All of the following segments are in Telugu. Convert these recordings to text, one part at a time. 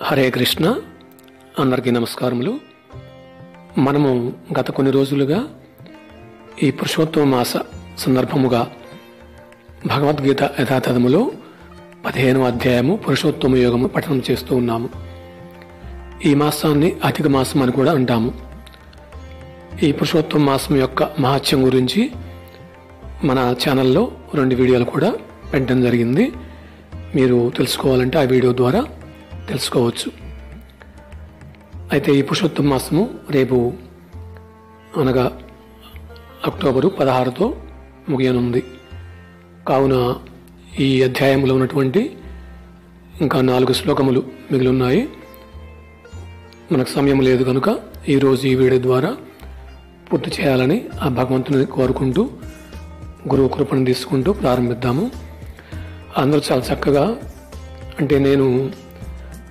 హరే కృష్ణ. అందరికీ నమస్కారములు. మనము గత కొన్ని రోజులుగా ఈ పురుషోత్తమ మాస సందర్భముగా భగవద్గీత యథాతథములో 15వ అధ్యాయము పురుషోత్తమ యోగము పఠనం చేస్తూ ఉన్నాము. ఈ మాసాన్ని అధిక మాసం అని కూడా అంటాము. ఈ పురుషోత్తమ మాసం యొక్క మహత్యం గురించి మన ఛానల్లో 2 వీడియోలు కూడా పెట్టడం జరిగింది. మీరు తెలుసుకోవాలంటే ఆ వీడియో ద్వారా తెలుసుకోవచ్చు. అయితే ఈ పురుషోత్తమ మాసము రేపు అనగా అక్టోబరు 16తో ముగియనుంది. కావున ఈ అధ్యాయంలో ఉన్నటువంటి ఇంకా 4 శ్లోకములు మిగిలి ఉన్నాయి. మనకు సమయం లేదు కనుక ఈరోజు ఈ వీడియో ద్వారా పూర్తి చేయాలని ఆ భగవంతుని కోరుకుంటూ గురువు కృపను తీసుకుంటూ ప్రారంభిద్దాము. అందరూ చాలా చక్కగా, అంటే నేను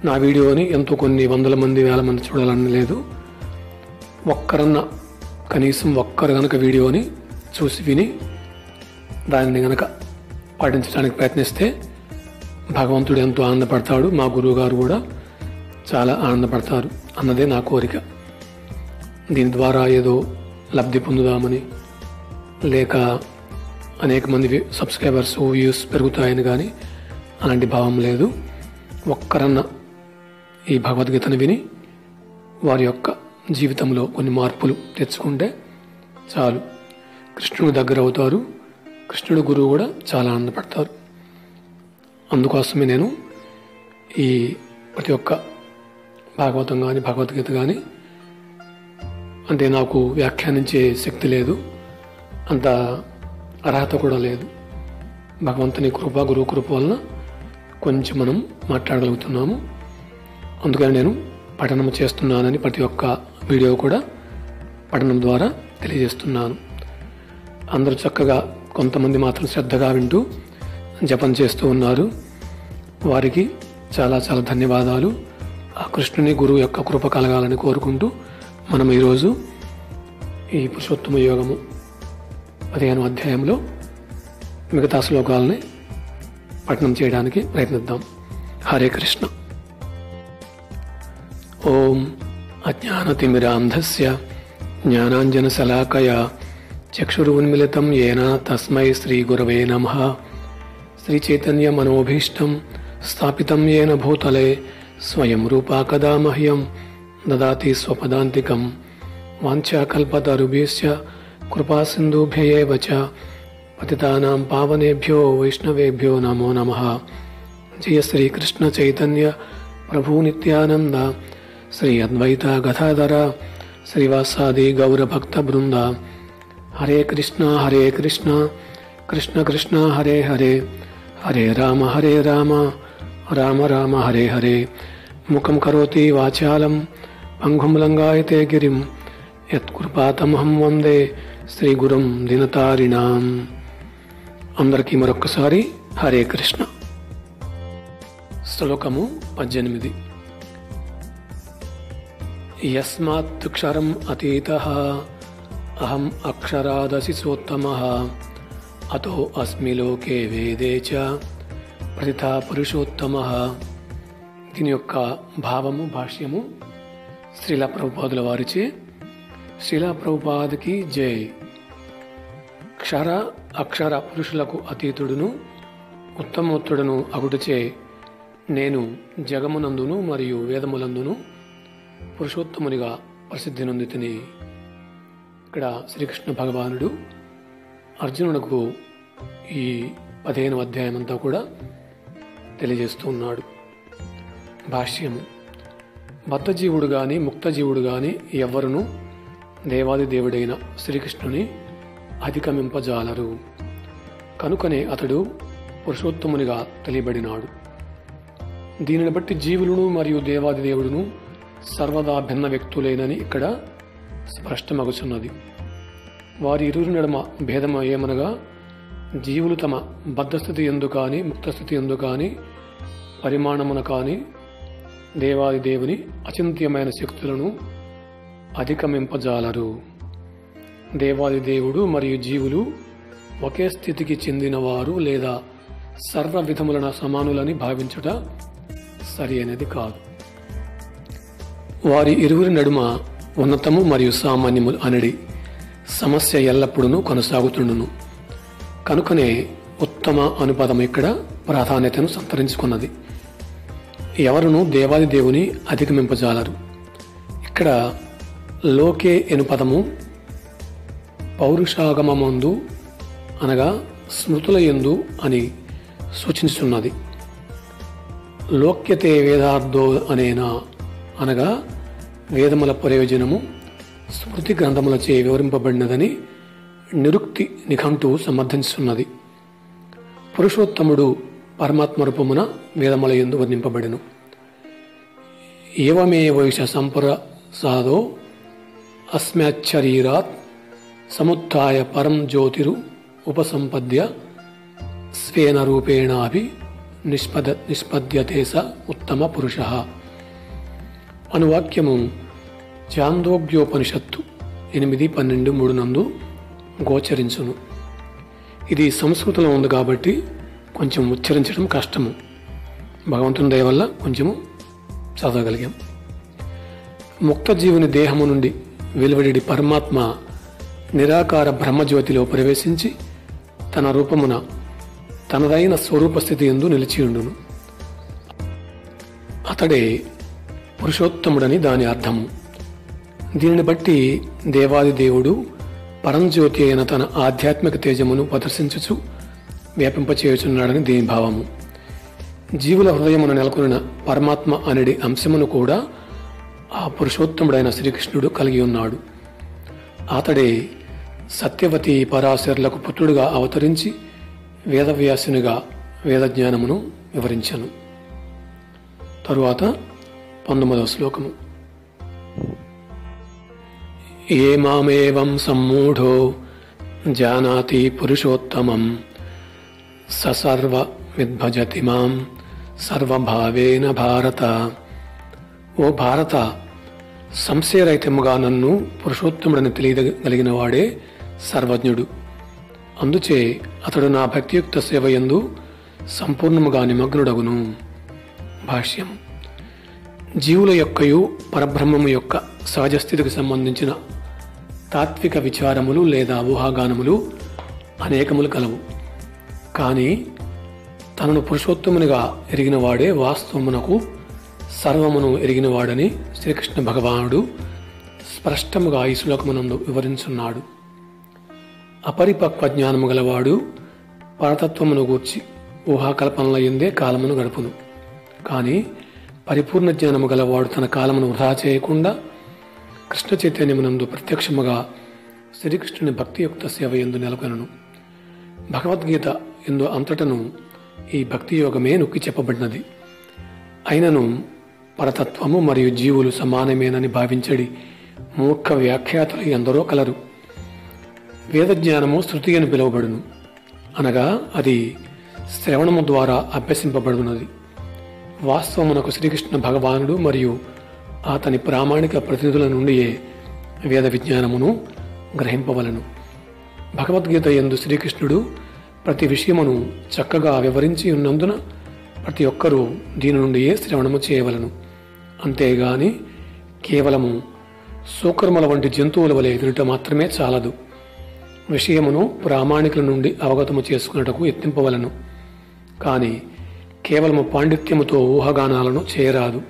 నా వీడియోని ఎంతో కొన్ని వందల మంది వేల మంది చూడాలని లేదు, ఒక్కరన్నా కనీసం ఒక్కరు గనక వీడియోని చూసి విని దానిని గనక పాటించడానికి ప్రయత్నిస్తే భగవంతుడు ఎంతో ఆనందపడతాడు, మా గురువు గారు కూడా చాలా ఆనందపడతారు అన్నదే నా కోరిక. దీని ద్వారా ఏదో లబ్ధి పొందుదామని లేక అనేక మంది సబ్స్క్రైబర్స్ వ్యూస్ పెరుగుతాయని కానీ అలాంటి భావం లేదు. ఒక్కరన్నా ఈ భగవద్గీతను విని వారి యొక్క జీవితంలో కొన్ని మార్పులు తెచ్చుకుంటే చాలు. కృష్ణుడు దగ్గర అవుతారు, కృష్ణుడు గురువు కూడా చాలా ఆనందపడతారు. అందుకోసమే నేను ఈ ప్రతి ఒక్క భాగవతం కానీ భగవద్గీత కానీ, అంటే నాకు వ్యాఖ్యానించే శక్తి లేదు, అంత అర్హత కూడా లేదు. భగవంతుని కృప, గురువు కృప వలన కొంచెం మనం మాట్లాడగలుగుతున్నాము. అందుకని నేను పఠనం చేస్తున్నానని ప్రతి ఒక్క వీడియో కూడా పఠనం ద్వారా తెలియజేస్తున్నాను. అందరూ చక్కగా, కొంతమంది మాత్రం శ్రద్ధగా వింటూ జపం చేస్తూ ఉన్నారు. వారికి చాలా చాలా ధన్యవాదాలు. ఆ కృష్ణుని గురువు యొక్క కృప కలగాలని కోరుకుంటూ మనం ఈరోజు ఈ పురుషోత్తమ యోగము 15వ అధ్యాయంలో మిగతా శ్లోకాలని పఠనం చేయడానికి ప్రయత్నిద్దాం. హరే కృష్ణ. ఓం అజ్ఞానతిమిరాంధస్య జ్ఞానాంజనశలాకయా చక్షురున్మిళితం యేన తస్మై శ్రీగురవే నమః. శ్రీచైతన్యమనోభీష్టం స్థాపితం యేన భూతలే స్వయం రూపా కదా మహ్యం దదాతి స్వపదాంతికం. వాంఛాకల్పతరుభ్యశ్చ కృపాసింధుభ్య ఏవ చ పతితానాం పావనేభ్యో వైష్ణవేభ్యో నమో నమః. జయ శ్రీకృష్ణ చైతన్య ప్రభు నిత్యానంద శ్రీ అద్వైత గదాధర శ్రీవాసాది గౌరభక్త బృంద. హరే కృష్ణ కృష్ణ కృష్ణ హరే హరే, హరే రామ రామ రామ హరే హరే. ముఖం కరోతి వాచాలం పంగుం లంఘాయతే గిరిం యత్కృపాతమహం వందే శ్రీ గురుం దినతారిణాం. అందరికీ మరొక్కసారి హరే కృష్ణ. శ్లోకము 18. యస్మాత్తక్షరం అతీతః అహం అక్షరాదశిసోత్తమః అతో అస్మి లోకే వేదే చ ప్రతిథా పురుషోత్తమః. దీని యొక్క భావము, భాష్యము శ్రీల ప్రభుపాదుల వారిచే. శ్రీల ప్రభుపాదకి జై. క్షర అక్షర పురుషులకు అతీతుడును ఉత్తమోత్తుడును అగుటచే నేను జగమునందును మరియు వేదములందును పురుషోత్తమునిగా ప్రసిద్ధి నొందితిని. ఇక్కడ శ్రీకృష్ణ భగవానుడు అర్జునుడికి ఈ 15వ అధ్యాయం అంతా కూడా తెలియజేస్తూ ఉన్నాడు. భాష్యము. బద్ధజీవుడు గాని ముక్తజీవుడు గాని ఎవ్వరును దేవాది దేవుడైన శ్రీకృష్ణుని అధిగమింపజాలరు. కనుకనే అతడు పురుషోత్తమునిగా తెలియబడినాడు. దీనిని బట్టి జీవులను మరియు దేవాది దేవుడును సర్వదా భిన్న వ్యక్తులేనని ఇక్కడ స్పష్టమగుచున్నది. వారి ఇరువురి నడుమ భేదం ఏమనగా, జీవులు తమ బద్ధస్థితి యందు కానీ ముక్తస్థితి యందు కానీ పరిమాణమున కానీ దేవాది దేవుని అచింత్యమైన శక్తులను అధిగమింపజాలరు. దేవాది దేవుడు మరియు జీవులు ఒకే స్థితికి చెందినవారు లేదా సర్వ విధములన సమానులని భావించుట సరి అనేది కాదు. వారి ఇరువురి నడుమ ఉన్నతము మరియు సామాన్యము అనడి సమస్య ఎల్లప్పుడూ కొనసాగుతుండును. కనుకనే ఉత్తమ అనుపదం ఇక్కడ ప్రాధాన్యతను సంతరించుకున్నది. ఎవరును దేవాది దేవుని అధిగమింపజాలరు. ఇక్కడ లోకే ఎను పదము పౌరుషాగమమందు అనగా స్మృతుల యందు అని సూచిస్తున్నది. లోక్యతే వేదార్థో అనేనా అనగా వేదముల ప్రయోజనము స్మృతి గ్రంథములచే వివరింపబడినదని నిరుక్తి నిఘంటువు సమర్థిస్తున్నది. పురుషోత్తముడు పరమాత్మ రూపమున వేదముల యందు వర్ణింపబడెను. ఏవమే వైష సంప్రసాదో అస్మ్యాచ్చరీరాత్ సముత్థాయ పరం జ్యోతిరు ఉపసంపద్య స్వేన రూపేణాభి నిష్పద్యతే స ఉత్తమ పురుష అను వాక్యము ఛాందోగ్యోపనిషత్తు 8:12 నందు గోచరించును. ఇది సంస్కృతంలో ఉంది కాబట్టి కొంచెం ఉచ్చరించడం కష్టము. భగవంతుని దయ వల్ల కొంచెము చదవగలిగాం. ముక్త జీవుని దేహము నుండి వెలువడి పరమాత్మ నిరాకార బ్రహ్మజ్యోతిలో ప్రవేశించి తన రూపమున తనదైన స్వరూప స్థితి యందు నిలిచియుండును. అతడే పురుషోత్తముడని దాని అర్థము. దీనిని బట్టి దేవాది దేవుడు పరంజ్యోతి అయిన తన ఆధ్యాత్మిక తేజమును ప్రదర్శించుచు వ్యాపింపచేయుచున్నాడని దీని భావము. జీవుల హృదయమున నెలకొనిన పరమాత్మ అనేది అంశమును కూడా ఆ పురుషోత్తముడైన శ్రీకృష్ణుడు కలిగి ఉన్నాడు. అతడే సత్యవతి పరాశరులకు పుత్రుడుగా అవతరించి వేదవ్యాసునిగా వేదజ్ఞానమును వివరించను. తరువాత 19వ శ్లోకము. ఏ మామేవం సమ్మూఢో జానాతి పురుషోత్తమం సర్వ విద్భజతి మాం సర్వభావేన భారత. ఓ భారత, సంశయరహితముగా నన్ను పురుషోత్తముడని తెలియగలిగిన వాడే సర్వజ్ఞుడు. అందుచే అతడు నా భక్తియుక్త సేవయందు సంపూర్ణముగా నిమగ్నుడగును. భాష్యం. జీవుల యొక్కయు పరబ్రహ్మము యొక్క సహజస్థితికి సంబంధించిన తాత్విక విచారములు లేదా ఊహాగానములు అనేకములు కలవు. కానీ తనను పురుషోత్తమునిగా ఎరిగిన వాడే వాస్తవమునకు సర్వమును ఎరిగినవాడని శ్రీకృష్ణ భగవానుడు స్పష్టముగా ఈ శ్లోకమునందు వివరించున్నాడు. అపరిపక్వ జ్ఞానము గలవాడు పరతత్వమును గూర్చి ఊహాకల్పనల యందే కాలమును గడుపును. కానీ పరిపూర్ణ జ్ఞానము గలవాడు తన కాలమును వృధా చేయకుండా కృష్ణ చైతన్యమునందు ప్రత్యక్షముగా శ్రీకృష్ణుని భక్తియుక్త సేవ యందు నెలకొనను. భగవద్గీత ఎందు అంతటను ఈ భక్తి యోగమే నొక్కి చెప్పబడినది. అయినను పరతత్వము మరియు జీవులు సమానమేనని భావించడి మూర్ఖ వ్యాఖ్యాతులు ఎందరో కలరు. వేదజ్ఞానము శృతి అని పిలువబడును, అనగా అది శ్రవణము ద్వారా అభ్యసింపబడున్నది. వాస్తవమునకు శ్రీకృష్ణ భగవానుడు మరియు అతని ప్రామాణిక ప్రతినిధుల నుండియే వేద విజ్ఞానమును గ్రహింపవలను. భగవద్గీత యందు శ్రీకృష్ణుడు ప్రతి విషయమును చక్కగా వివరించి ఉన్నందున ప్రతి ఒక్కరూ దీని నుండియే శ్రవణము చేయవలను. అంతేగాని కేవలము సూకర్మల వంటి జంతువుల వలె వినుట మాత్రమే చాలదు. విషయమును ప్రామాణికుల నుండి అవగతము చేసుకున్నటకు యత్నింపవలను. కానీ కేవలము పాండిత్యముతో ఊహాగానాలను చేయరాదు.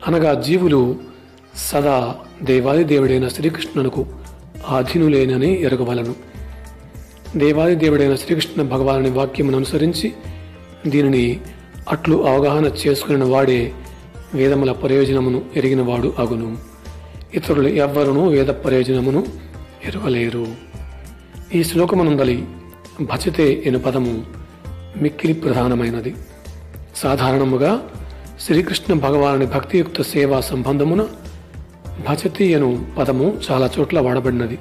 అనగా జీవులు సదా దేవాది దేవుడైన శ్రీకృష్ణునకు ఆధీనులేనని ఎరగవలను. దేవాది దేవుడైన శ్రీకృష్ణ భగవానుని వాక్యమును అనుసరించి దీనిని అట్లు అవగాహన చేసుకుని వాడే వేదముల ప్రయోజనమును ఎరిగినవాడు అగును. ఇతరులు ఎవ్వరునూ వేద ప్రయోజనమును ఎరగలేరు. ఈ శ్లోకమునందలి భజతే ఎను పదము మిక్కిలి ప్రధానమైనది. సాధారణముగా శ్రీకృష్ణ భగవానుని భక్తియుక్త సేవా సంబంధమున భజతి అను పదము చాలా చోట్ల వాడబడినది.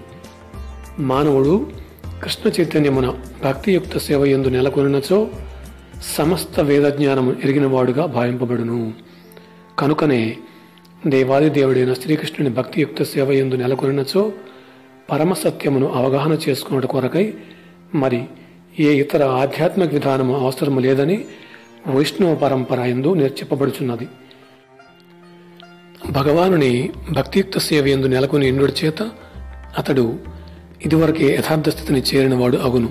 మానవుడు కృష్ణ చైతన్యమున భక్తియుక్త సేవ యందు నెలకొనినచో సమస్త వేదజ్ఞానము ఎరిగినవాడుగా భావింపబడును. కనుకనే దేవాది దేవుడైన శ్రీకృష్ణుని భక్తియుక్త సేవ యందు నెలకొనినచో పరమసత్యమును అవగాహన చేసుకున్నట కొరకై మరి ఏ ఇతర ఆధ్యాత్మిక విధానము అవసరము లేదని వైష్ణవ పరంపర యందు చెప్పబడుచున్నది. భగవానుని భక్తియుక్త సేవయందు నెలకొని ఎండుడి చేత అతడు ఇదివరకే యథార్థ స్థితిని చేరినవాడు అగును.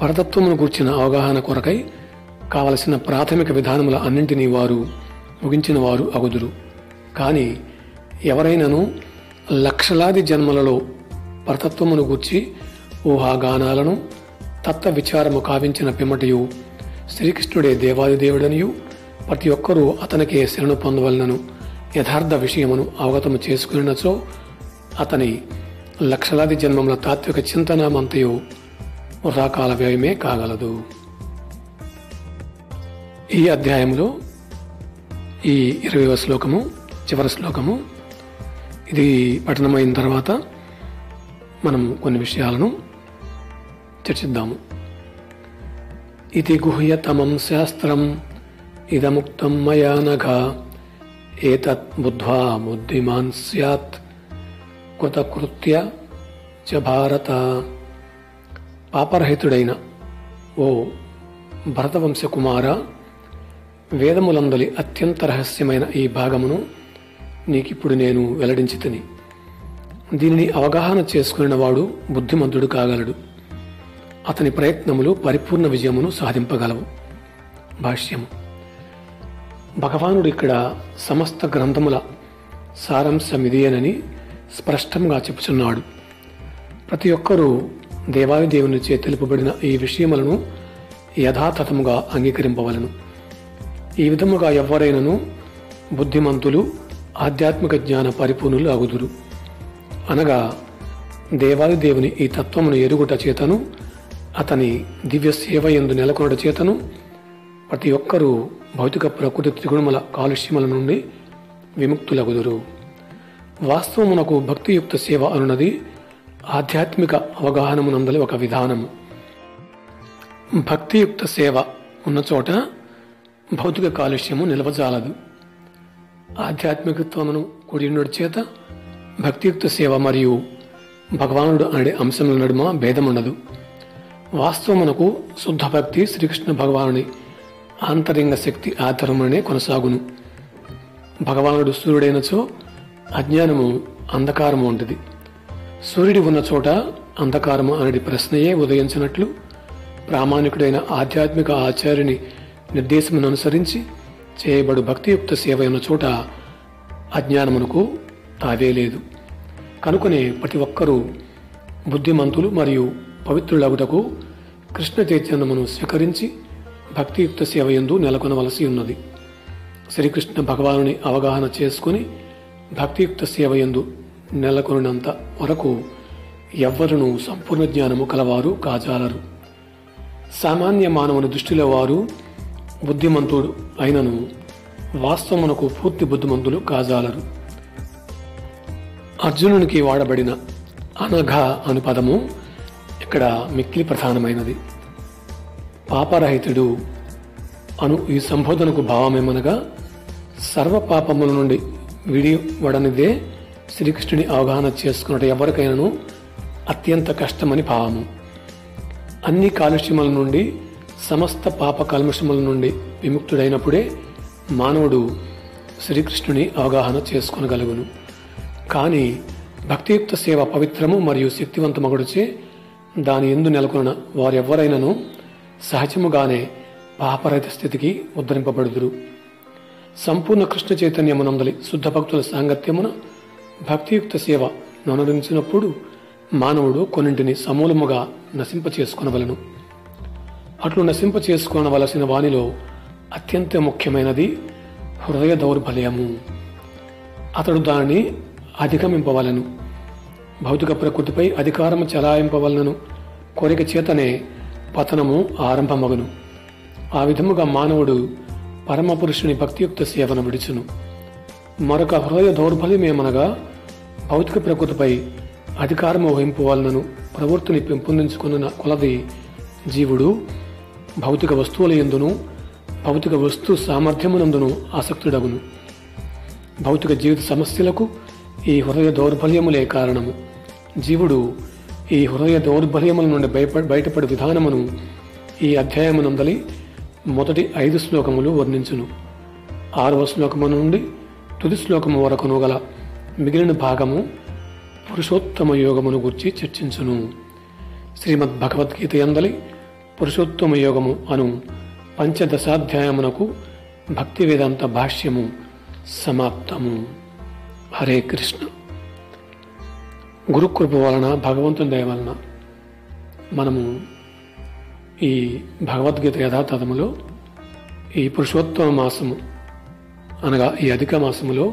పరతత్వమును గూర్చిన అవగాహన కొరకై కావలసిన ప్రాథమిక విధానముల అన్నింటినీ వారు ముగించిన వారు అగుదురు. కాని ఎవరైనాను లక్షలాది జన్మలలో పరతత్వమును గూర్చి ఊహాగానాలను తత్వ విచారము కావించిన పిమ్మటయు శ్రీకృష్ణుడే దేవాదిదేవుడనియు ప్రతి ఒక్కరూ అతనికే శరణు పొందవలనను యథార్థ విషయమును అవగతము చేసుకున్నచో అతని లక్షలాది జన్మముల తాత్విక చింతనమంతయు వృథాకాల వ్యయమే కాగలదు. ఈ అధ్యాయంలో ఈ 20వ శ్లోకము చివరి శ్లోకము. ఇది పఠనమైన తర్వాత మనం కొన్ని విషయాలను చర్చిద్దాము. ఇది గుహ్యతమం శాస్త్రం ఇదముక్తం మయా నఘ ఏతత్ బుద్ధ్వా బుద్ధిమాన్ స్యాత్ కృతకృత్య చ భారత. పాపరహితుడైన ఓ భరతవంశ కుమార, వేదములందలి అత్యంత రహస్యమైన ఈ భాగమును నీకిప్పుడు నేను వెల్లడించితిని. దీనిని అవగాహన చేసుకున్నవాడు బుద్ధిమంతుడు కాగలడు. అతని ప్రయత్నములు పరిపూర్ణ విజయమును సాధింపగలవు. భాష్యము. భగవానుడు ఇక్కడ సమస్త గ్రంథముల సారాంశమిదియేనని స్పష్టంగా చెప్పుచున్నాడు. ప్రతి ఒక్కరూ దేవాదిదేవునిచే తెలుపబడిన ఈ విషయములను యథాతథముగా అంగీకరింపవలను. ఈ విధముగా ఎవ్వరైనను బుద్ధిమంతులు, ఆధ్యాత్మిక జ్ఞాన పరిపూర్ణులు అగుదురు. అనగా దేవాదిదేవుని ఈ తత్వమును ఎరుగుట చేతను అతని దివ్య సేవయందు నెలకొనట చేతను ప్రతి ఒక్కరూ భౌతిక ప్రకృతి త్రిగుణముల కాలుష్యముల నుండి విముక్తులగుదురు. వాస్తవమునకు భక్తియుక్త సేవ అనున్నది ఆధ్యాత్మిక అవగాహనమునందలి ఒక విధానము. భక్తియుక్త సేవ ఉన్న చోట భౌతిక కాలుష్యము నిలవజాలదు. ఆధ్యాత్మికత్వమును కూడినడు చేత భక్తియుక్త సేవ మరియు భగవానుడు అనే అంశముల నడుమ భేదముండదు. వాస్తవమునకు శుద్ధ భక్తి శ్రీకృష్ణ భగవానుని ఆంతరింగ శక్తి ఆధారమునే కొనసాగును. భగవానుడు సూర్యుడైనచో అజ్ఞానము అంధకారము ఉంటుంది. సూర్యుడి ఉన్న చోట అంధకారము అనేది ప్రశ్నయే ఉదయించినట్లు ప్రామాణికుడైన ఆధ్యాత్మిక ఆచార్యుని నిర్దేశమును అనుసరించి చేయబడు భక్తియుక్త సేవ ఉన్న చోట అజ్ఞానమునకు తావే లేదు. కనుకనే ప్రతి ఒక్కరూ బుద్ధిమంతులు మరియు పవిత్రులగుటకు కృష్ణ చైతన్యమును స్వీకరించి భక్తియుక్త సేవయందు నెలకొనవలసి ఉన్నది. శ్రీకృష్ణ భగవానుని అవగాహన చేసుకుని భక్తియుక్త సేవయందు నెలకొనినంత వరకు ఎవ్వరునూ సంపూర్ణ జ్ఞానము కలవారు కాజాలరు. సామాన్య మానవుని దృష్టిలో వారు బుద్ధిమంతుడు అయినను వాస్తవమునకు పూర్తి బుద్ధిమంతులు కాజాలరు. అర్జునునికి వాడబడిన అనఘ అను పదము ఇక్కడ మిక్కిలి ప్రధానమైనది. పాపరహితుడు అను ఈ సంబోధనకు భావమేమనగా సర్వ పాపముల నుండి విడివడనిదే శ్రీకృష్ణుని అవగాహన చేసుకున్నట్టు ఎవరికైనాను అత్యంత కష్టమని భావము. అన్ని కాలుష్యముల నుండి, సమస్త పాప కల్మషముల నుండి విముక్తుడైనప్పుడే మానవుడు శ్రీకృష్ణుని అవగాహన చేసుకొనగలుగును. కానీ భక్తియుక్త సేవ పవిత్రము మరియు శక్తివంతమగుడుచే దాని యందు నెలకొన్న వారెవ్వరైనను సహజముగానే పాపరహిత స్థితికి ఉద్ధరింపబడుదురు. సంపూర్ణ కృష్ణ చైతన్యమునందలి శుద్ధ భక్తుల సాంగత్యమున భక్తియుక్త సేవ ననురించినప్పుడు మానవుడు కొన్నింటిని సమూలముగా నశింప చేసుకొనవలను. అట్లు నశింప చేసుకొనవలసిన వానిలో అత్యంత ముఖ్యమైనది హృదయ దౌర్బల్యము. అతడు దానిని అధిగమింపవలను. భౌతిక ప్రకృతిపై అధికారము చెలాయింపవలనను కోరిక చేతనే పతనము ఆరంభమగును. ఆ విధముగా మానవుడు పరమపురుషుని భక్తియుక్త సేవను విడుచును. మరొక హృదయ దౌర్బల్యమేమనగా భౌతిక ప్రకృతిపై అధికారము వహింపవలనను ప్రవృత్తిని పెంపొందించుకున్న కొలది జీవుడు భౌతిక వస్తువుల యందును భౌతిక వస్తు సామర్థ్యమునందును ఆసక్తుడగును. భౌతిక జీవిత సమస్యలకు ఈ హృదయ దౌర్బల్యములే కారణము. జీవుడు ఈ హృదయ దౌర్బల్యముల నుండి బయటపడే విధానమును ఈ అధ్యాయమునందలి మొదటి 5 శ్లోకములు వర్ణించును. 6వ శ్లోకము నుండి తుది శ్లోకము వరకును గల మిగిలిన భాగము పురుషోత్తమ యోగమును గురించి చర్చించును. శ్రీమద్ భగవద్గీత యందలి పురుషోత్తమ యోగము అను పంచదశాధ్యాయమునకు భక్తి వేదాంత భాష్యము సమాప్తము. హరే కృష్ణ. గురుకృప వలన, భగవంతుని దయ వలన మనము ఈ భగవద్గీత యథాతథములో ఈ పురుషోత్తమ మాసము అనగా ఈ అధిక మాసములో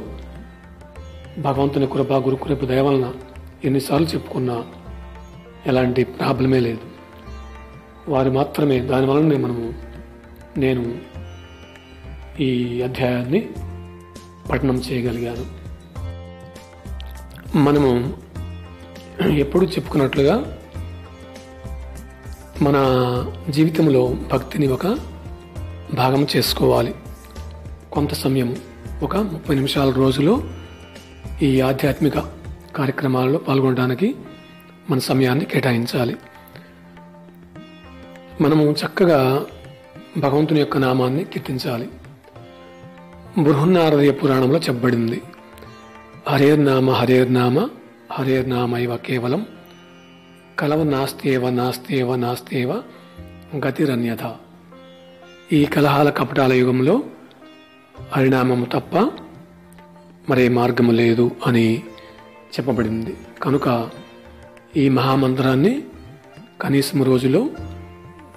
భగవంతుని కృప, గురుకృప దయ వలన ఎన్నిసార్లు చెప్పుకున్నా ఎలాంటి ప్రాబ్లమే లేదు. వారు మాత్రమే దానివలనే నేను ఈ అధ్యాయాన్ని పఠనం చేయగలిగాను. మనము ఎప్పుడు చెప్పుకున్నట్లుగా మన జీవితంలో భక్తిని ఒక భాగం చేసుకోవాలి. కొంత సమయం, ఒక 30 నిమిషాల రోజులో ఈ ఆధ్యాత్మిక కార్యక్రమాల్లో పాల్గొనడానికి మన సమయాన్ని కేటాయించాలి. మనము చక్కగా భగవంతుని యొక్క నామాన్ని కీర్తించాలి. బృహన్నారదీయ పురాణంలో చెప్పబడింది, హరేర్నామ హరేర్నామ హరేర్నామైవ కేవలం కలవ నాస్తేవ నాస్తేవ నాస్తేవ గతిరన్యథ. ఈ కలహాల కపటాల యుగంలో హరినామము తప్ప మరే మార్గము లేదు అని చెప్పబడింది. కనుక ఈ మహామంత్రాన్ని కనీసం రోజులో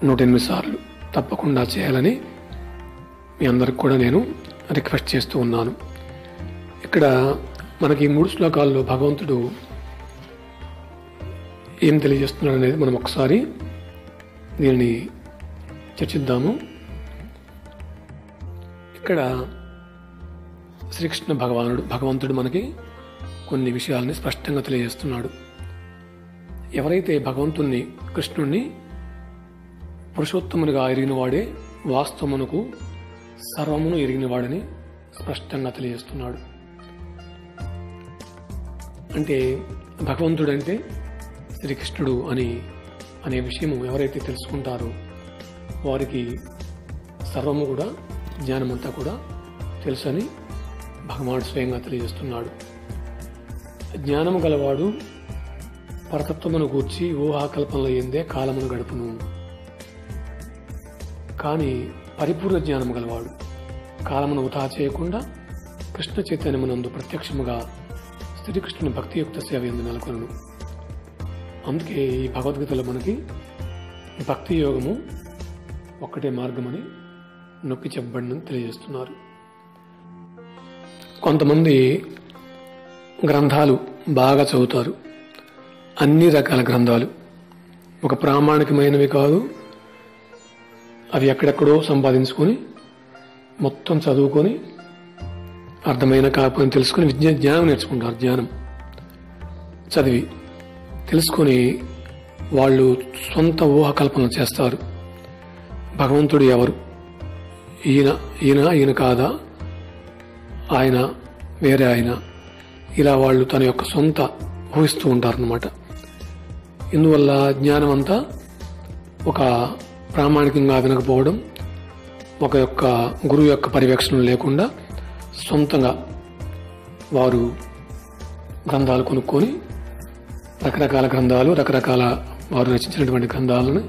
108 సార్లు తప్పకుండా చేయాలని మీ అందరికి కూడా నేను రిక్వెస్ట్ చేస్తూ ఉన్నాను. ఇక్కడ మనకి 3 శ్లోకాల్లో భగవంతుడు ఏం తెలియజేస్తున్నాడు అనేది మనం ఒకసారి దీనిని చర్చిద్దాము. ఇక్కడ శ్రీకృష్ణ భగవంతుడు మనకి కొన్ని విషయాలని స్పష్టంగా తెలియజేస్తున్నాడు. ఎవరైతే భగవంతుణ్ణి, కృష్ణుణ్ణి పురుషోత్తమునిగా ఎరిగినవాడే వాస్తవమునకు సర్వమును ఎరిగినవాడని స్పష్టంగా తెలియజేస్తున్నాడు. అంటే భగవంతుడంటే శ్రీకృష్ణుడు అనే విషయము ఎవరైతే తెలుసుకుంటారో వారికి సర్వము కూడా, జ్ఞానమంతా కూడా తెలుసని భగవానుడు స్వయంగా తెలియజేస్తున్నాడు. జ్ఞానము గలవాడు పరతత్వమును గూర్చి ఊహాకల్పనలో ఎందే కాలమును గడుపును. కానీ పరిపూర్ణ జ్ఞానము గలవాడు కాలమును వృథా చేయకుండా కృష్ణ చైతన్యమునందు ప్రత్యక్షముగా శ్రీకృష్ణుని భక్తియుక్త సేవ ఎందు నెలకొను. అందుకే ఈ భగవద్గీతలో మనకి భక్తి యోగము ఒక్కటే మార్గమని నొక్కి చెప్పబడిందని తెలియజేస్తున్నారు. కొంతమంది గ్రంథాలు బాగా చదువుతారు, అన్ని రకాల గ్రంథాలు, ఒక ప్రామాణికమైనవి కాదు, అవి ఎక్కడెక్కడో సంపాదించుకొని మొత్తం చదువుకొని అర్థమైన కాకపోయినా తెలుసుకొని జ్ఞానం నేర్చుకుంటారు. జ్ఞానం చదివి తెలుసుకొని వాళ్ళు సొంత ఊహాకల్పనలు చేస్తారు. భగవంతుడు ఎవరు, ఈయన కాదా, ఆయన వేరే ఆయన, ఇలా వాళ్ళు తన యొక్క సొంత ఊహిస్తూ ఉంటారన్నమాట. ఇందువల్ల జ్ఞానం అంతా ఒక ప్రామాణికంగా వినకపోవడం, ఒక యొక్క గురువు యొక్క పర్యవేక్షణ లేకుండా సొంతంగా వారు గ్రంథాలు కొనుక్కొని రకరకాల గ్రంథాలు, రకరకాల వారు రచించినటువంటి గ్రంథాలను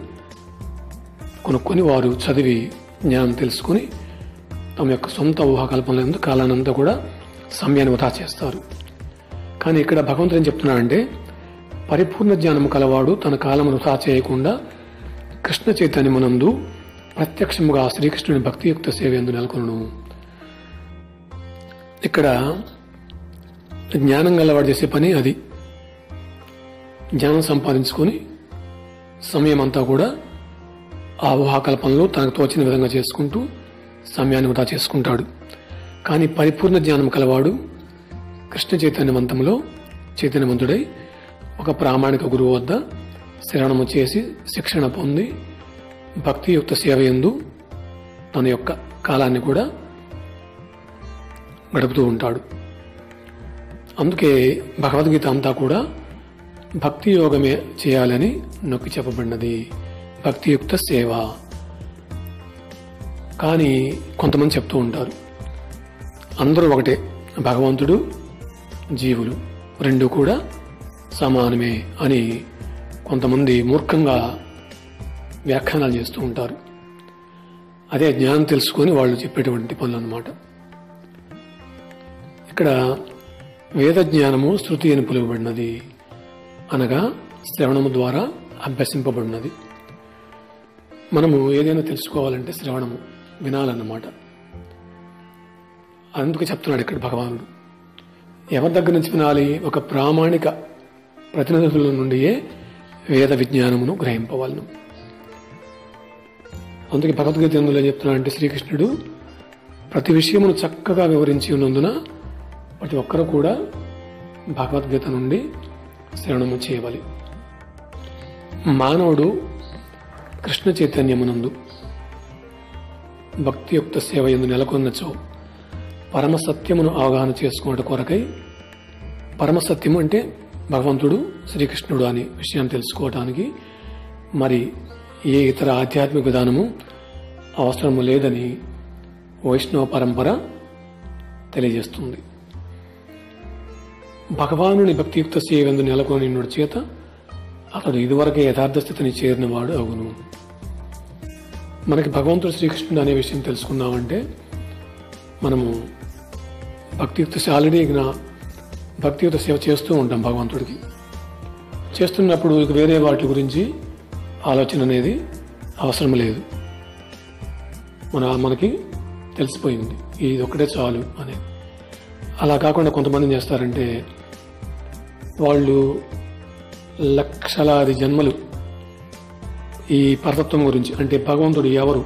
కొనుక్కొని వారు చదివి జ్ఞానం తెలుసుకుని తమ యొక్క సొంత ఊహాకల్పనలందు కాలానంతా కూడా సమయాన్ని వృధా చేస్తారు. కానీ ఇక్కడ భగవంతుడు ఏం చెప్తున్నాడంటే, పరిపూర్ణ జ్ఞానము కలవాడు తన కాలము వృధా చేయకుండా కృష్ణ చైతన్యమునందు ప్రత్యక్షముగా శ్రీకృష్ణుని భక్తియుక్త సేవ ఎందు నెలకొను. ఇక్కడ జ్ఞానం గలవాడు చేసే పని అది. జ్ఞానం సంపాదించుకొని సమయం అంతా కూడా ఆ ఊహాకల్పనలు తనకు తోచిన విధంగా చేసుకుంటూ సమయాన్ని వృధా చేసుకుంటాడు. కానీ పరిపూర్ణ జ్ఞానం కలవాడు కృష్ణ చైతన్యవంతుడై ఒక ప్రామాణిక గురువు వద్ద శ్రవణము చేసి శిక్షణ పొంది భక్తియుక్త సేవ యందు తన యొక్క కాలాన్ని కూడా గడుపుతూ ఉంటాడు. అందుకే భగవద్గీత అంతా కూడా భక్తి యోగమే చేయాలని నొక్కి చెప్పబడినది, భక్తియుక్త సేవ. కానీ కొంతమంది చెప్తూ ఉంటారు, అందరూ ఒకటే, భగవంతుడు, జీవులు రెండు కూడా సమానమే అని కొంతమంది మూర్ఖంగా వ్యాఖ్యానాలు చేస్తూ ఉంటారు. అదే జ్ఞానం తెలుసుకొని వాళ్ళు చెప్పేటువంటి పనులు అన్నమాట. ఇక్కడ వేద జ్ఞానము శృతి అని పిలువబడినది, అనగా శ్రవణము ద్వారా అభ్యసింపబడినది. మనము ఏదైనా తెలుసుకోవాలంటే శ్రవణము వినాలన్నమాట. అందుకు చెప్తున్నాడు ఇక్కడ భగవానుడు. ఎవరి దగ్గర నుంచి వినాలి? ఒక ప్రామాణిక ప్రతినిధుల నుండియే వేద విజ్ఞానమును గ్రహింపవలను. అందుకే భగవద్గీత ఎందులో చెప్తున్నాడంటే శ్రీకృష్ణుడు ప్రతి విషయమును చక్కగా వివరించి ఉన్నందున ప్రతి ఒక్కరూ కూడా భగవద్గీత నుండి శ్రవణము చేయవాలి. మానవుడు కృష్ణ చైతన్యమునందు భక్తియుక్త సేవ ఎందు నెలకొన్నచో పరమసత్యమును అవగాహన చేసుకున్నట్టు కొరకై, పరమసత్యము అంటే భగవంతుడు శ్రీకృష్ణుడు అనే విషయాన్ని తెలుసుకోవటానికి మరి ఏ ఇతర ఆధ్యాత్మిక విధానము అవసరము లేదని వైష్ణవ పరంపర తెలియజేస్తుంది. భగవానుని భక్తియుక్త సేవందు నెలకొని చేత అతడు ఇదివరకే యథార్థ స్థితిని చేరినవాడు అగును. మనకి భగవంతుడు శ్రీకృష్ణుడు అనే విషయం తెలుసుకున్నామంటే మనము ఆల్రెడీ భక్తియుత సేవ చేస్తూ ఉంటాం. భగవంతుడికి చేస్తున్నప్పుడు ఇక వేరే వాటి గురించి ఆలోచన అనేది అవసరం లేదు. మనకి తెలిసిపోయింది ఇది ఒక్కటే చాలు అనేది. అలా కాకుండా కొంతమంది చేస్తారంటే వాళ్ళు లక్షలాది జన్మలు ఈ పరతత్వం గురించి, అంటే భగవంతుడు ఎవరు,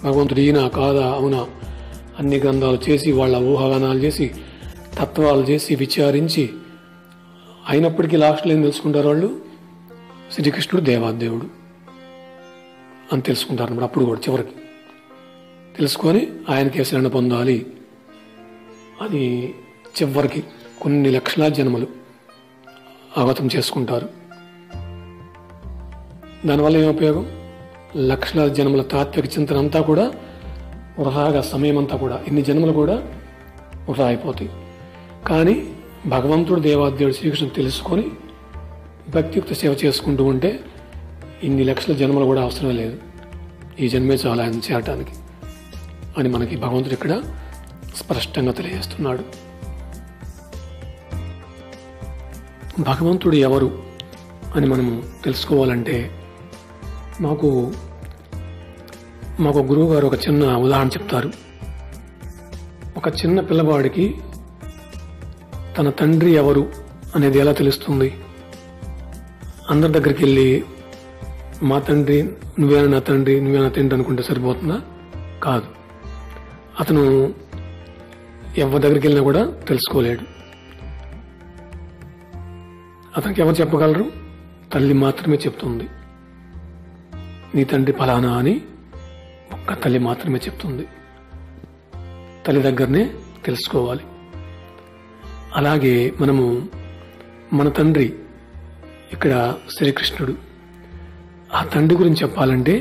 భగవంతుడు ఈయన కాదా అవునా అన్ని గ్రంథాలు చేసి వాళ్ళ ఊహాగానాలు చేసి తత్వాలు చేసి విచారించి అయినప్పటికీ లాస్ట్లో ఏం తెలుసుకుంటారు? వాళ్ళు శ్రీకృష్ణుడు దేవాదేవుడు అని తెలుసుకుంటారు అన్నమాట. అప్పుడు కూడా చివరికి తెలుసుకొని ఆయనకే శరణ పొందాలి అని చివరికి కొన్ని లక్షల జన్మలు అవగతం చేసుకుంటారు. దానివల్ల ఏం ఉపయోగం? లక్షలాది జన్మల తాత్విక చింతన అంతా కూడా వృధాగా, సమయం అంతా కూడా ఇన్ని జన్మలు కూడా వృధా అయిపోతాయి. కానీ భగవంతుడు దేవాదేవుడు శ్రీకృష్ణుడు తెలుసుకొని భక్తియుక్త సేవ చేసుకుంటూ ఉంటే ఇన్ని లక్షల జన్మలు కూడా అవసరం లేదు, ఈ జన్మే చాలా ఆయన చేరటానికి అని మనకి భగవంతుడు ఇక్కడ స్పష్టంగా తెలియజేస్తున్నాడు. భగవంతుడు ఎవరు అని మనము తెలుసుకోవాలంటే మాకు గురువు గారు ఒక చిన్న ఉదాహరణ చెప్తారు. ఒక చిన్న పిల్లవాడికి తన తండ్రి ఎవరు అనేది ఎలా తెలుస్తుంది? అందరి దగ్గరికి వెళ్ళి మా తండ్రి నువ్వేనా నా తండ్రి, నువ్వేనా నా తండ్రి అనుకుంటే సరిపోతుందా? కాదు. అతను ఎవరి దగ్గరికి వెళ్ళినా కూడా తెలుసుకోలేడు. అతనికి ఎవరు చెప్పగలరు? తల్లి మాత్రమే చెప్తుంది. నీ తండ్రి ఫలానా అని ఒక్క తల్లి మాత్రమే చెప్తుంది. తల్లి దగ్గరనే తెలుసుకోవాలి. అలాగే మనము మన తండ్రి ఇక్కడ శ్రీకృష్ణుడు, ఆ తండ్రి గురించి చెప్పాలంటే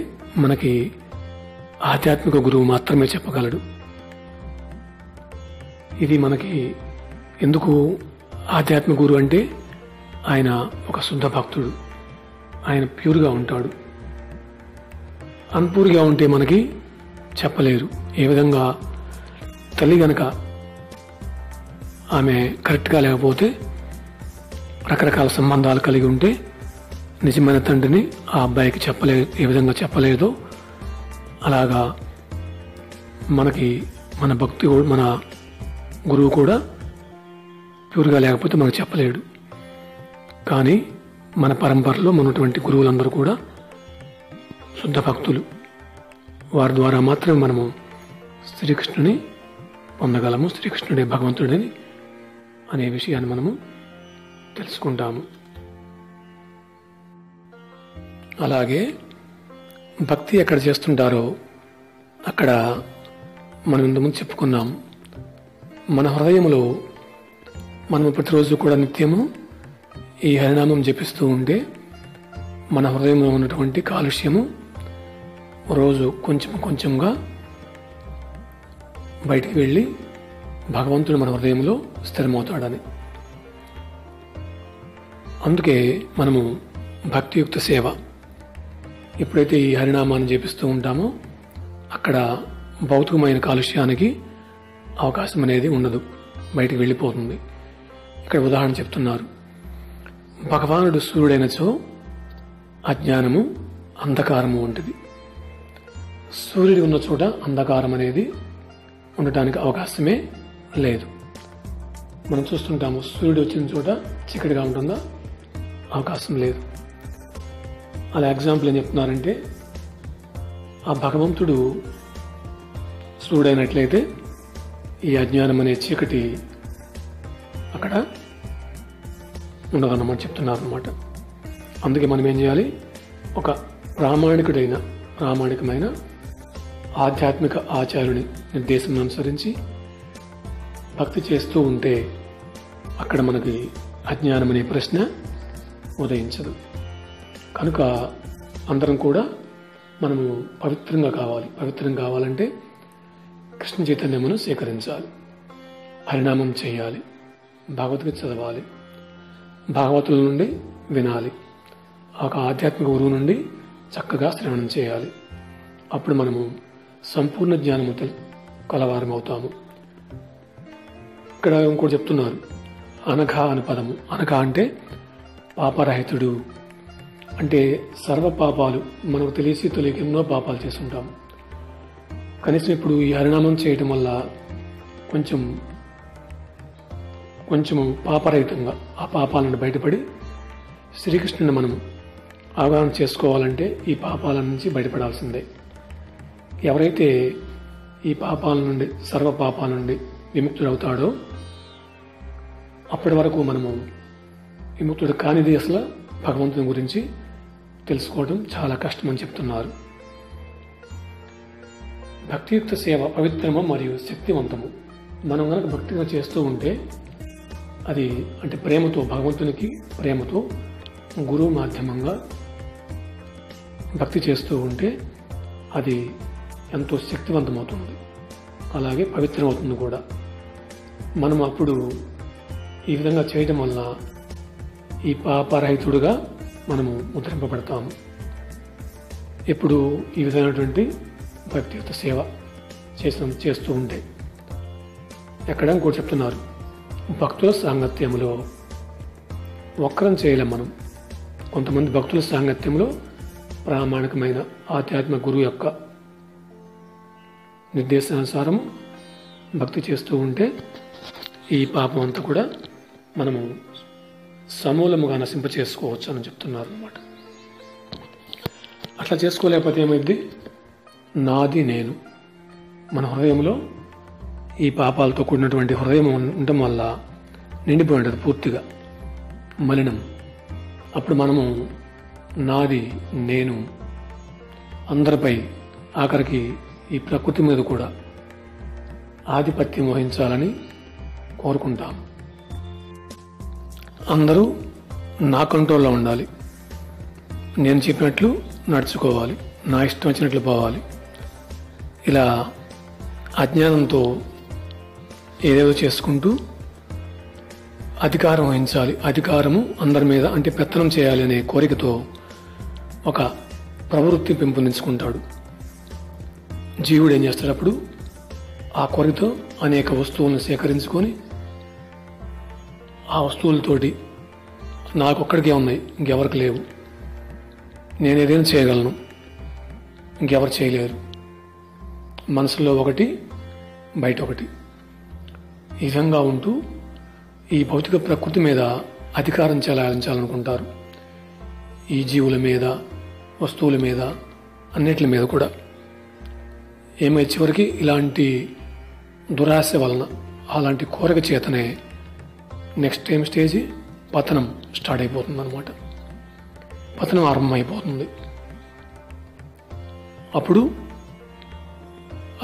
మనకి ఆధ్యాత్మిక గురువు మాత్రమే చెప్పగలడు. ఇది మనకి ఎందుకు ఆధ్యాత్మిక గురువు అంటే ఆయన ఒక శుద్ధ భక్తుడు, ఆయన ప్యూర్గా ఉంటాడు. అన్పూర్గా ఉంటే మనకి చెప్పలేరు. ఏ విధంగా తల్లి గనక ఆమె కరెక్ట్గా లేకపోతే రకరకాల సంబంధాలు కలిగి ఉంటే నిజమైన తండ్రిని ఆ అబ్బాయికి ఏ విధంగా చెప్పలేదో అలాగా మనకి మన భక్తి మన గురువు కూడా ప్యూర్గా లేకపోతే మనకు చెప్పలేడు. కానీ మన పరంపరలో ఉన్నటువంటి గురువులందరూ కూడా శుద్ధ భక్తులు. వారి ద్వారా మాత్రమే మనము శ్రీకృష్ణుని పొందగలము, శ్రీకృష్ణుడే భగవంతుడని అనే విషయాన్ని మనము తెలుసుకుంటాము. అలాగే భక్తి ఎక్కడ చేస్తుంటారో అక్కడ మనం ఇంతకుముందు చెప్పుకున్నాం, మన హృదయంలో మనము ప్రతిరోజు కూడా నిత్యము ఈ హరినామం జపిస్తూ ఉంటే మన హృదయంలో ఉన్నటువంటి కాలుష్యము రోజు కొంచెంగా బయటికి వెళ్ళి భగవంతుడు మన హృదయంలో స్థిరమవుతాడని. అందుకే మనము భక్తియుక్త సేవ ఎప్పుడైతే ఈ హరినామాన్ని జపిస్తూ ఉంటామో అక్కడ భౌతికమైన కాలుష్యానికి అవకాశం అనేది ఉండదు, బయటికి వెళ్ళిపోతుంది. ఇక్కడ ఉదాహరణ చెప్తున్నారు, భగవానుడు సూర్యుడైనచో అజ్ఞానము అంధకారము వంటిది. సూర్యుడు ఉన్న చోట అంధకారం అనేది ఉండటానికి అవకాశమే లేదు. మనం చూస్తుంటాము, సూర్యుడు వచ్చిన చోట చీకటిగా ఉంటుందా? అవకాశం లేదు. అలా ఎగ్జాంపుల్ ఏం చెప్తున్నారంటే, ఆ భగవంతుడు సూర్యుడైనట్లయితే ఈ అజ్ఞానం అనే చీకటి అక్కడ ఉండదన్నమాట చెప్తున్నారు అన్నమాట. అందుకే మనం ఏం చేయాలి, ఒక ప్రామాణికమైన ఆధ్యాత్మిక ఆచార్యుని నిర్దేశం అనుసరించి భక్తి చేస్తూ ఉంటే అక్కడ మనకి అజ్ఞానం అనే ప్రశ్న ఉదయించదు. కనుక అందరం కూడా మనము పవిత్రంగా కావాలంటే కృష్ణ చైతన్యమును స్వీకరించాలి, హరినామం చేయాలి, భగవద్గీత చదవాలి, భాగవతుల నుండి వినాలి, ఒక ఆధ్యాత్మిక గురువు నుండి చక్కగా శ్రవణం చేయాలి. అప్పుడు మనము సంపూర్ణ జ్ఞానము కలవారం అవుతాము. ఇక్కడ ఇంకోటి చెప్తున్నారు, అనఘ అని పదము. అనఘ అంటే పాపరహితుడు, అంటే సర్వ పాపాలు మనకు తెలియక ఎన్నో పాపాలు చేస్తుంటాము. కనీసం ఇప్పుడు ఈ హరినామం చేయటం వల్ల కొంచెం పాపరహితంగా ఆ పాపాల నుండి బయటపడి శ్రీకృష్ణుని మనం అవగాహన చేసుకోవాలంటే ఈ పాపాల నుంచి బయటపడాల్సిందే. ఎవరైతే ఈ పాపాల నుండి సర్వ పాపాల నుండి విముక్తుడవుతాడో అప్పటి వరకు మనము విముక్తుడు కానిది అసలు భగవంతుని గురించి తెలుసుకోవడం చాలా కష్టమని చెప్తున్నారు. భక్తియుక్త సేవ పవిత్రము మరియు శక్తివంతము. మనం కనుక భక్తిగా చేస్తూ ఉంటే అది అంటే ప్రేమతో, భగవంతునికి ప్రేమతో గురువు మాధ్యమంగా భక్తి చేస్తూ ఉంటే అది ఎంతో శక్తివంతమవుతుంది, అలాగే పవిత్రమవుతుంది కూడా. మనం అప్పుడు ఈ విధంగా చేయడం వల్ల ఈ పాపరహితుడుగా మనము ముద్రింపబడతాము. ఎప్పుడు ఈ విధమైనటువంటి భక్తియుక్త సేవ చేస్తూ ఉంటే. ఎక్కడ ఇంకోటి చెప్తున్నారు, భక్తుల సాంగత్యంలో వక్రం చేయలేం మనం. కొంతమంది భక్తుల సాంగత్యంలో ప్రామాణికమైన ఆధ్యాత్మిక గురువు యొక్క నిర్దేశానుసారం భక్తి చేస్తూ ఉంటే ఈ పాపం అంతా కూడా మనము సమూలముగా నశింప చేసుకోవచ్చు అని చెప్తున్నారు అన్నమాట. అట్లా చేసుకోలేకపోతే ఏమైంది, నాది నేను, మన హృదయంలో ఈ పాపాలతో కూడినటువంటి హృదయం ఉండటం వల్ల నిండిపోయి ఉంటుంది పూర్తిగా మలినం. అప్పుడు మనము నాది నేను అందరిపై, ఆఖరికి ఈ ప్రకృతి మీద కూడా ఆధిపత్యం వహించాలని కోరుకుంటాం. అందరూ నా కంట్రోల్లో ఉండాలి, నేను చెప్పినట్లు నడుచుకోవాలి, నా ఇష్టం వచ్చినట్లు పోవాలి. ఇలా అజ్ఞానంతో ఏదేదో చేసుకుంటూ అధికారం వహించాలి, అధికారము అందరి మీద అంటే పెత్తనం చేయాలి అనే కోరికతో ఒక ప్రవృత్తి పెంపొందించుకుంటాడు. జీవుడు ఏం చేస్తాడు, అప్పుడు ఆ కోరికతో అనేక వస్తువులను సేకరించుకొని ఆ వస్తువులతోటి నాకొక్కడికే ఉన్నాయి, ఇంకెవరికి లేవు, నేనేదైనా చేయగలను, ఇంకెవరు చేయలేరు, మనసులో ఒకటి బయట ఒకటి, ఈ విధంగా ఉంటూ ఈ భౌతిక ప్రకృతి మీద అధికారం చెలాయించాలనుకుంటారు. ఈ జీవుల మీద, వస్తువుల మీద, అన్నిటి మీద కూడా. ఏమై చివరికి ఇలాంటి దురాశ వలన, అలాంటి కోరిక చేతనే నెక్స్ట్ టైం స్టేజ్ పతనం స్టార్ట్ అయిపోతుంది అన్నమాట. పతనం ఆరంభమైపోతుంది. అప్పుడు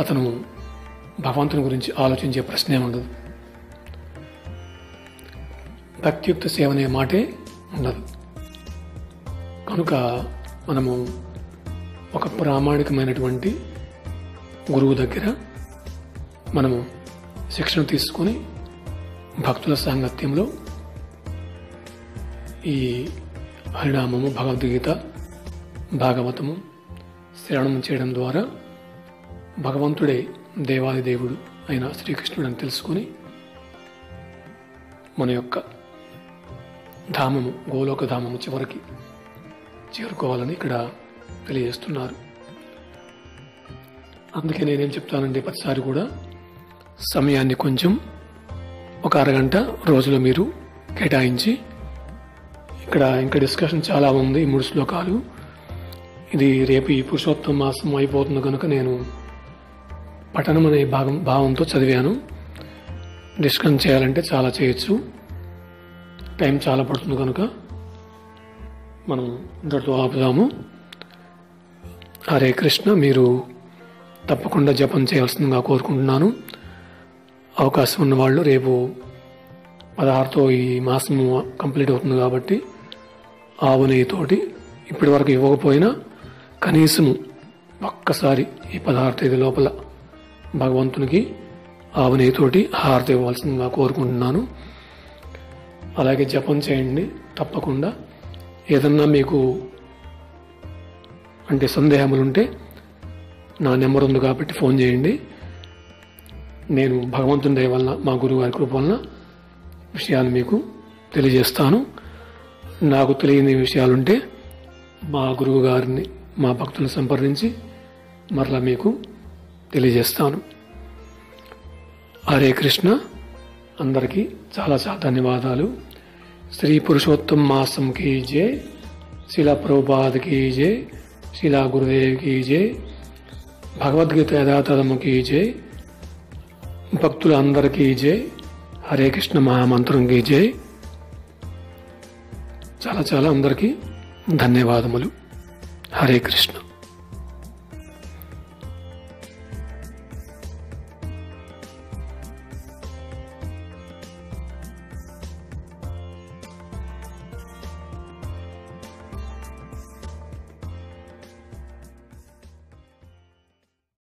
అతను భగవంతుని గురించి ఆలోచించే ప్రశ్నే ఉండదు, భక్తియుక్త సేవ అనే మాటే ఉండదు. కనుక మనము ఒక ప్రామాణికమైనటువంటి గురువు దగ్గర మనము శిక్షణ తీసుకొని భక్తుల సాంగత్యంలో ఈ హరినామము, భగవద్గీత, భాగవతము శ్రవణం చేయడం ద్వారా భగవంతుడే దేవాది దేవుడు అయిన శ్రీకృష్ణుడు అని తెలుసుకొని మన యొక్క ధామము, గోలోక ధామము చివరికి చేరుకోవాలని ఇక్కడ తెలియజేస్తున్నారు. అందుకే నేనేం చెప్తానంటే ప్రతిసారి కూడా సమయాన్ని కొంచెం ఒక అరగంట రోజులో మీరు కేటాయించి, ఇక్కడ ఇంకా డిస్కషన్ చాలా ఉంది, 3 శ్లోకాలు. ఇది రేపు ఈ పురుషోత్తమ మాసం అయిపోతుంది కనుక నేను పఠనం అనే భావంతో చదివాను. డిస్కషన్ చేయాలంటే చాలా చేయొచ్చు, టైం చాలా పడుతుంది కనుక మనం ఇంతటితో ఆపుదాము. హరే కృష్ణ. మీరు తప్పకుండా జపం చేయాల్సిందిగా కోరుకుంటున్నాను. అవకాశం ఉన్న వాళ్ళు రేపు 16తో ఈ మాసం కంప్లీట్ అవుతుంది కాబట్టి ఆవు నెయ్యితోటి ఇప్పటి వరకు ఇవ్వకపోయినా కనీసం ఒక్కసారి ఈ 16 తేదీ లోపల భగవంతునికి ఆవు నెయ్యితోటి హారతి ఇవ్వాల్సిందిగా కోరుకుంటున్నాను. అలాగే జపం చేయండి తప్పకుండా. ఏదన్నా మీకు అంటే సందేహములుంటే నా నెంబర్ ఉంది కాబట్టి ఫోన్ చేయండి. నేను భగవంతుని దయ వలన, మా గురువు గారి కృప వలన విషయాలు మీకు తెలియజేస్తాను. నాకు తెలియని విషయాలుంటే మా గురువు గారిని, మా భక్తులను సంప్రదించి మరలా మీకు తెలియజేస్తాను. హరే కృష్ణ. అందరికీ చాలా చాలా ధన్యవాదాలు. శ్రీ పురుషోత్తమ మాసం की जय, శిలా ప్రభుపాద की जय, శిలా గురుదేవ్ की जय, భగవద్గీత యథాతథము की जय, భక్తులందరికీ జై, హరే కృష్ణ మహామంత్రం की जय. చాలా చాలా అందరికీ ధన్యవాదములు. హరే కృష్ణ.